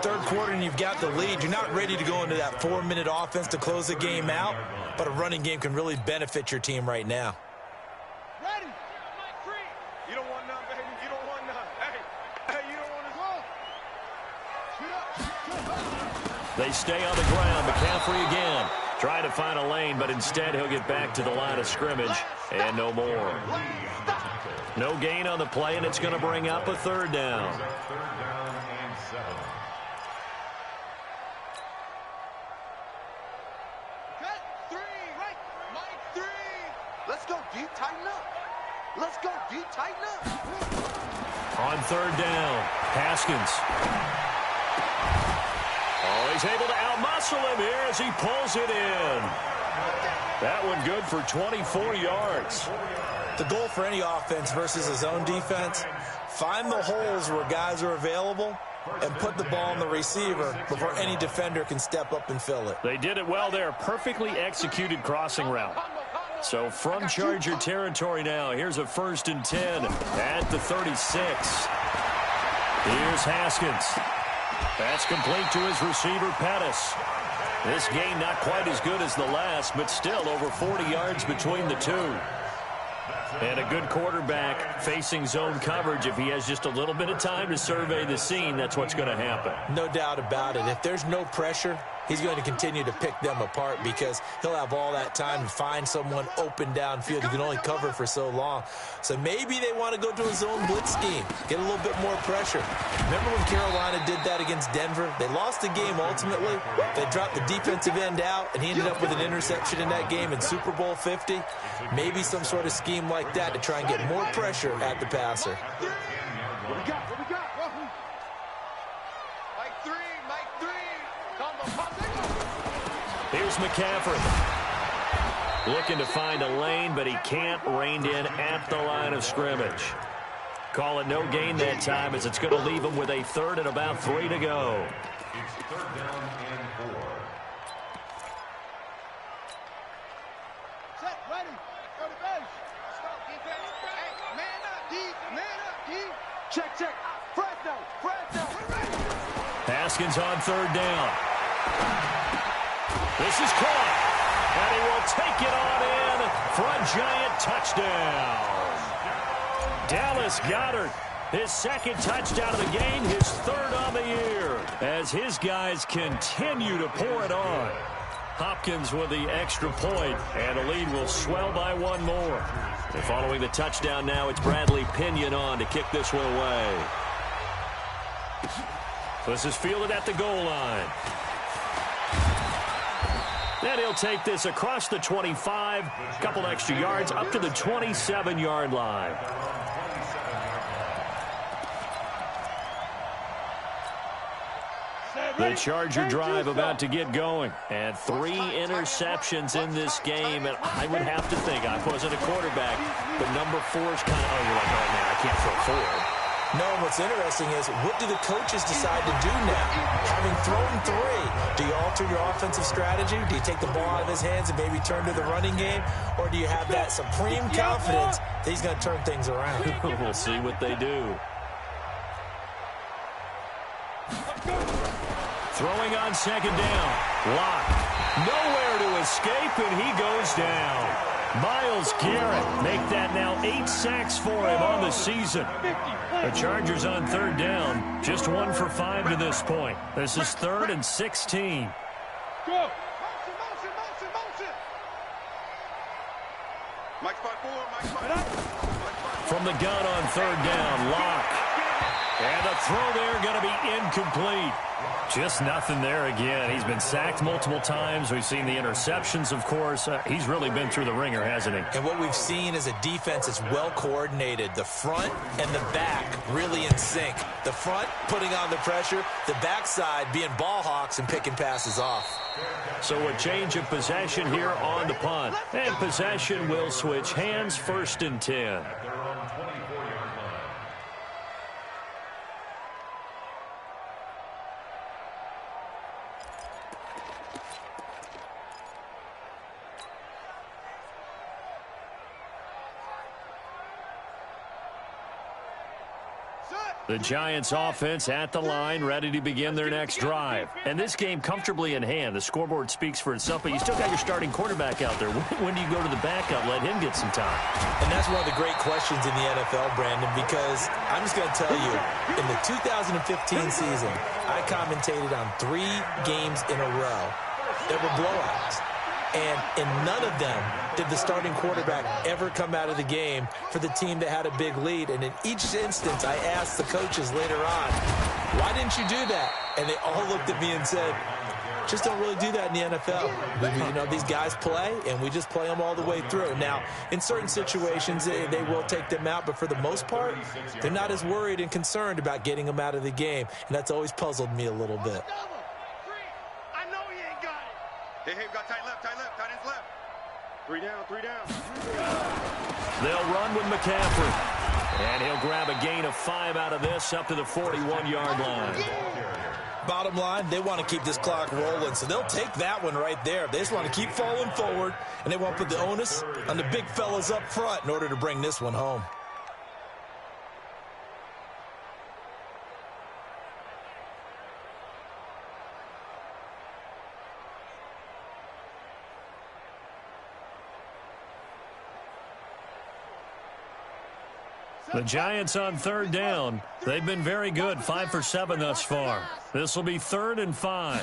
3rd quarter, and you've got the lead. You're not ready to go into that 4-minute offense to close the game out, but a running game can really benefit your team right now. Ready? You don't want none, baby. You don't want none. Hey, you don't want as well. They stay on the ground. McCaffrey again. Trying to find a lane, but instead he'll get back to the line of scrimmage and no more. No gain on the play, and it's going to bring up a 3rd down. Cut 3, right, Mike 3. Let's go deep, tighten up. Let's go deep, tighten up. On 3rd down, Haskins. Oh, he's able to outmuscle him here as he pulls it in. That one good for 24 yards. The goal for any offense versus his own defense, Find the holes where guys are available and put the ball on the receiver before any defender can step up and fill it. They did it well there. Perfectly executed crossing route. So from Charger territory now, here's a 1st and 10 at the 36. Here's Haskins. That's complete to his receiver, Pettis. This game not quite as good as the last, but still over 40 yards between the two. And a good quarterback facing zone coverage. If he has just a little bit of time to survey the scene, that's what's going to happen. No doubt about it. If there's no pressure, he's going to continue to pick them apart because he'll have all that time to find someone open downfield. He can only cover for so long. So maybe they want to go to a zone blitz scheme, get a little bit more pressure. Remember when Carolina did that against Denver? They lost the game ultimately. They dropped the defensive end out, and he ended up with an interception in that game in Super Bowl 50. Maybe some sort of scheme like that to try and get more pressure at the passer. What we got? Mike 3. Here's McCaffrey. Looking to find a lane, but he can't rein in at the line of scrimmage. Call it no gain that time as it's going to leave him with a 3rd and about 3 to go. It's 3rd down and 4. Set, ready. Go to base. Stop, defense. Hey, man up, D. Check. Fresno. Haskins on 3rd down. This is caught, and he will take it on in for a giant touchdown. Dallas Goedert, his 2nd touchdown of the game, his 3rd on the year, as his guys continue to pour it on. Hopkins with the extra point, and the lead will swell by 1 more. And following the touchdown now, it's Bradley Pinion on to kick this one away. This is fielded at the goal line. And he'll take this across the 25, couple extra yards, up to the 27-yard line. The Charger drive about to get going. And 3 interceptions in this game. And I would have to think, I wasn't a quarterback, but number 4 is kind of, you're like, oh, man, I can't throw 4. No, what's interesting is, what do the coaches decide to do now? Having thrown 3, do you alter your offensive strategy? Do you take the ball out of his hands and maybe turn to the running game? Or do you have that supreme confidence that he's going to turn things around? We'll see what they do. Throwing on 2nd down. Lock. Nowhere to escape, and he goes down. Myles Garrett make that now 8 sacks for him on the season. The Chargers on 3rd down, just 1 for 5 to this point. This is 3rd and 16. Go. Motion. Mike spot 4. From the gun on 3rd down, Lock. And the throw there going to be incomplete. Just nothing there again. He's been sacked multiple times. We've seen the interceptions, of course. He's really been through the ringer, hasn't he? And what we've seen is a defense that's well coordinated. The front and the back really in sync. The front putting on the pressure. The backside being ball hawks and picking passes off. So a change of possession here on the punt. And possession will switch hands, 1st and 10. The Giants offense at the line, ready to begin their next drive. And this game comfortably in hand. The scoreboard speaks for itself, but you still got your starting quarterback out there. When do you go to the backup, let him get some time? And that's one of the great questions in the NFL, Brandon, because I'm just going to tell you, in the 2015 season, I commentated on 3 games in a row that were blowouts. And in none of them did the starting quarterback ever come out of the game for the team that had a big lead. And in each instance, I asked the coaches later on, why didn't you do that? And they all looked at me and said, just don't really do that in the NFL. These guys play, and we just play them all the way through. Now, in certain situations, they will take them out, but for the most part, they're not as worried and concerned about getting them out of the game. And that's always puzzled me a little bit. Hey, we got tight left, tight ends left. 3 down. They'll run with McCaffrey. And he'll grab a gain of 5 out of this up to the 41-yard line. Bottom line, they want to keep this clock rolling, so they'll take that one right there. They just want to keep falling forward, and they want to put the onus on the big fellas up front in order to bring this one home. The Giants on third down. They've been very good, 5 for 7 thus far. This will be 3rd and 5.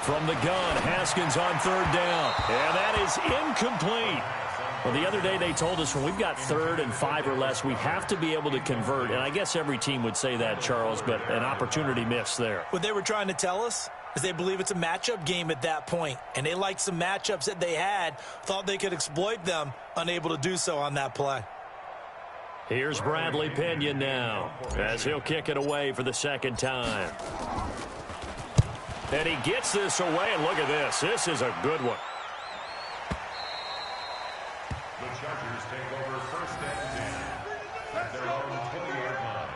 From the gun, Haskins on third down. And that is incomplete. Well, the other day they told us when we've got 3rd and 5 or less, we have to be able to convert. And I guess every team would say that, Charles, but an opportunity missed there. What they were trying to tell us is they believe it's a matchup game at that point. And they liked some matchups that they had, thought they could exploit them, unable to do so on that play. Here's Bradley Pinion now as he'll kick it away for the second time. And he gets this away, and look at this. This is a good one. The Chargers take over 1st and 10 at their own 20-yard line.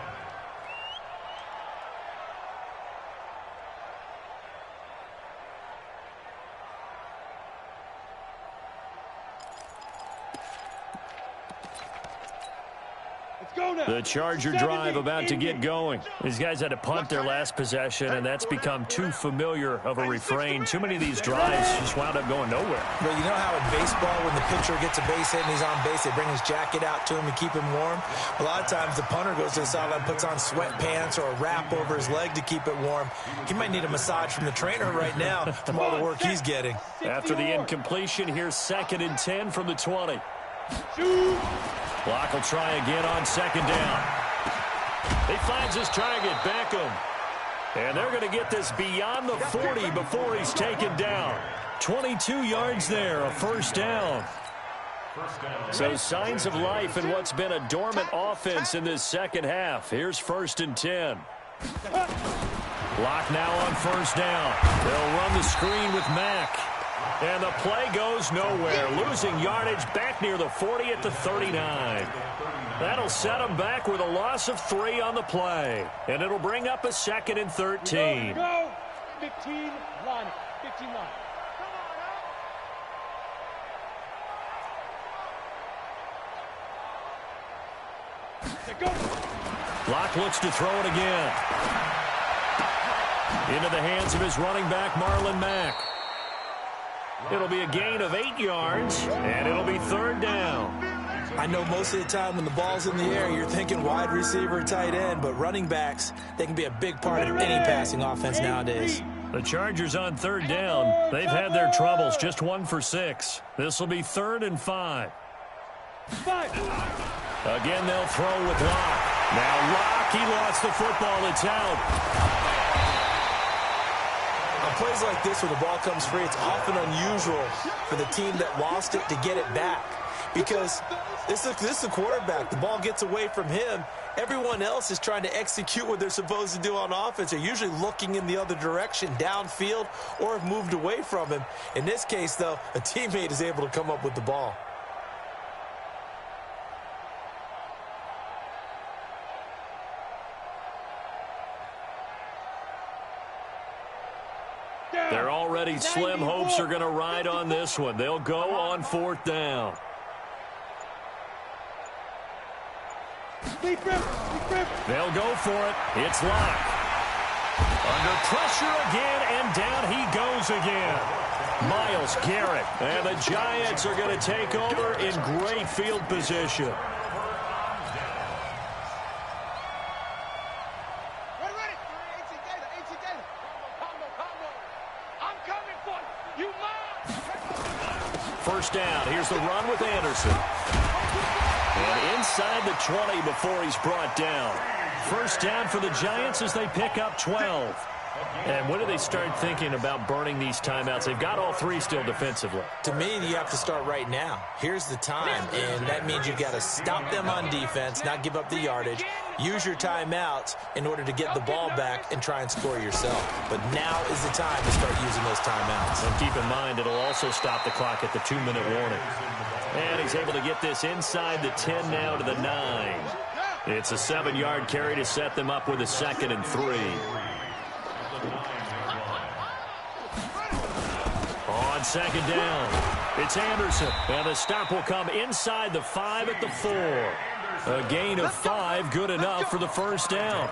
The Charger drive about to get going. These guys had to punt their last possession, and that's become too familiar of a refrain. Too many of these drives just wound up going nowhere. Well, you know how in baseball, when the pitcher gets a base hit and he's on base, they bring his jacket out to him and keep him warm? A lot of times the punter goes to the sideline, puts on sweatpants or a wrap over his leg to keep it warm. He might need a massage from the trainer right now from all the work he's getting. After the incompletion, here's 2nd and 10 from the 20. Block will try again on 2nd down. He finds his target, Beckham. And they're going to get this beyond the 40 before he's taken down. 22 yards there, a 1st down. So signs of life in what's been a dormant offense in this second half. Here's 1st and 10. Block now on 1st down. They'll run the screen with Mack. And the play goes nowhere, losing yardage back near the 40 at the 39. That'll set them back with a loss of 3 on the play. And it'll bring up a 2nd and 13. Go! 15 line. 15 line. Locke looks to throw it again. Into the hands of his running back, Marlon Mack. It'll be a gain of 8 yards, and it'll be 3rd down. I know most of the time when the ball's in the air, you're thinking wide receiver, tight end, but running backs, they can be a big part of any passing offense nowadays. The Chargers on 3rd down. They've had their troubles, just 1 for 6. This will be 3rd and 5. Again, they'll throw with Locke. Now Locke, he lost the football. It's out. On plays like this, when the ball comes free, it's often unusual for the team that lost it to get it back. Because this is the quarterback. The ball gets away from him. Everyone else is trying to execute what they're supposed to do on offense. They're usually looking in the other direction, downfield, or have moved away from him. In this case, though, a teammate is able to come up with the ball. Their already slim hopes are going to ride on this one. They'll go on 4th down. They'll go for it. It's Locke. Under pressure again, and down he goes again. Myles Garrett. And the Giants are going to take over in great field position. First down. Here's the run with Anderson. And inside the 20 before he's brought down. First down for the Giants as they pick up 12. And when do they start thinking about burning these timeouts? They've got all 3 still defensively. To me, you have to start right now. Here's the time, and that means you've got to stop them on defense, not give up the yardage, use your timeouts in order to get the ball back and try and score yourself. But now is the time to start using those timeouts. And keep in mind, it'll also stop the clock at the 2-minute warning. And he's able to get this inside the 10 now to the 9. It's a 7-yard carry to set them up with a 2nd and 3. On 2nd down, it's Anderson. And the stop will come inside the 5 at the 4. A gain of 5, good enough for the first down.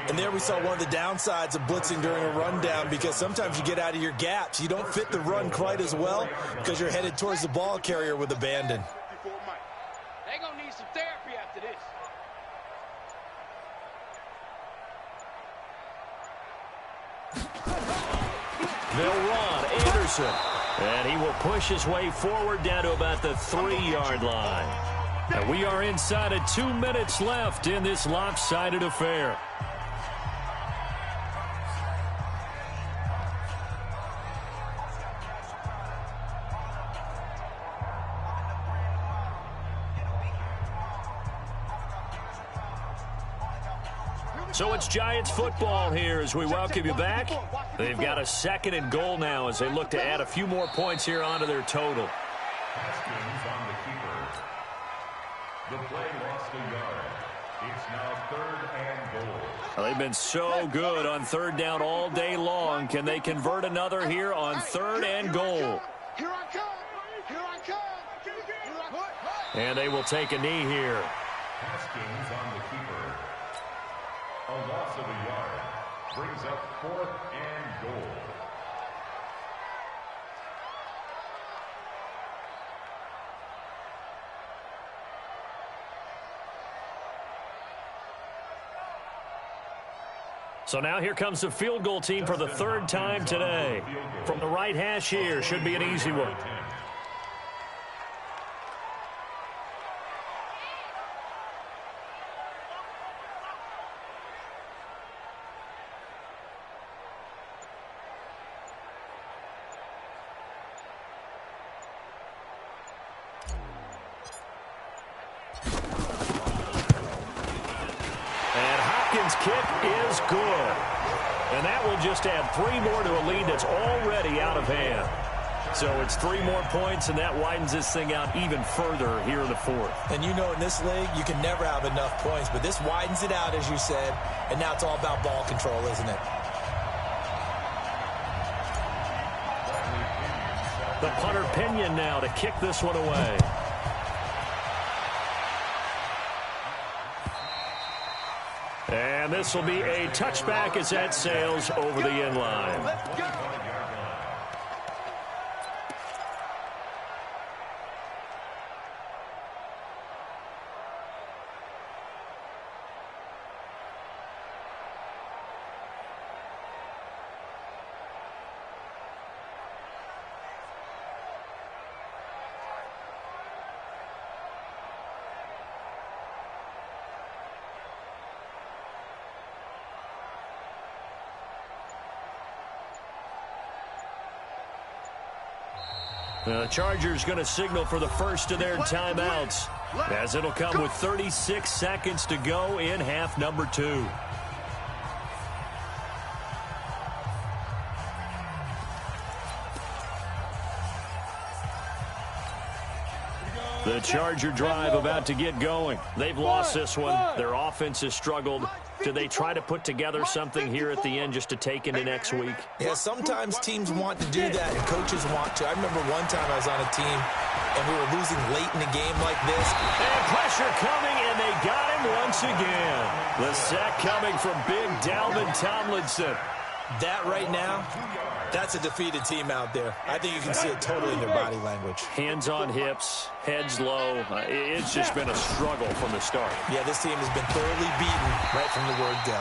And there we saw one of the downsides of blitzing during a rundown, because sometimes you get out of your gaps. You don't fit the run quite as well because you're headed towards the ball carrier with abandon. They're going to need some therapy after this. They'll run. Anderson. And he will push his way forward down to about the 3-yard line. And we are inside of 2 minutes left in this lopsided affair. So it's Giants football here as we welcome you back. They've got a 2nd and goal now as they look to add a few more points here onto their total. Haskins on the keeper. The play lost a yard. It's now 3rd and goal. Well, they've been so good on 3rd down all day long. Can they convert another here on 3rd and goal? Here I come. Here I come. And they will take a knee here. Haskins on the keeper. A loss of a yard brings up 4th and goal. So now here comes the field goal team for the 3rd time today. From the right hash here, should be an easy one. Kick is good. And that will just add 3 more to a lead that's already out of hand. So it's 3 more points, and that widens this thing out even further here in the 4th. And you know in this league, you can never have enough points, but this widens it out, as you said, and now it's all about ball control, isn't it? The punter Pinion now to kick this one away. And this will be a touchback as that sails over the end line. The Chargers going to signal for the first of their timeouts, as it'll come with 36 seconds to go in half number 2. The Charger drive about to get going. They've lost this one. Their offense has struggled. Do they try to put together something here at the end just to take into next week? Yeah, sometimes teams want to do that, and coaches want to. I remember one time I was on a team, and we were losing late in a game like this. And pressure coming, and they got him once again. The sack coming from big Dalvin Tomlinson. That right now, that's a defeated team out there. I think you can see it totally in their body language. Hands on hips, heads low. It's just been a struggle from the start. Yeah, this team has been thoroughly beaten right from the word go.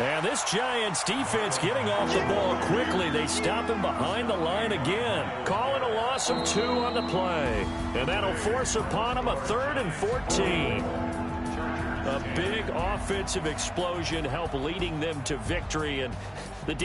And this Giants defense getting off the ball quickly. They stop him behind the line again. Calling a loss of 2 on the play. And that'll force upon him a 3rd and 14. A big offensive explosion help leading them to victory. And the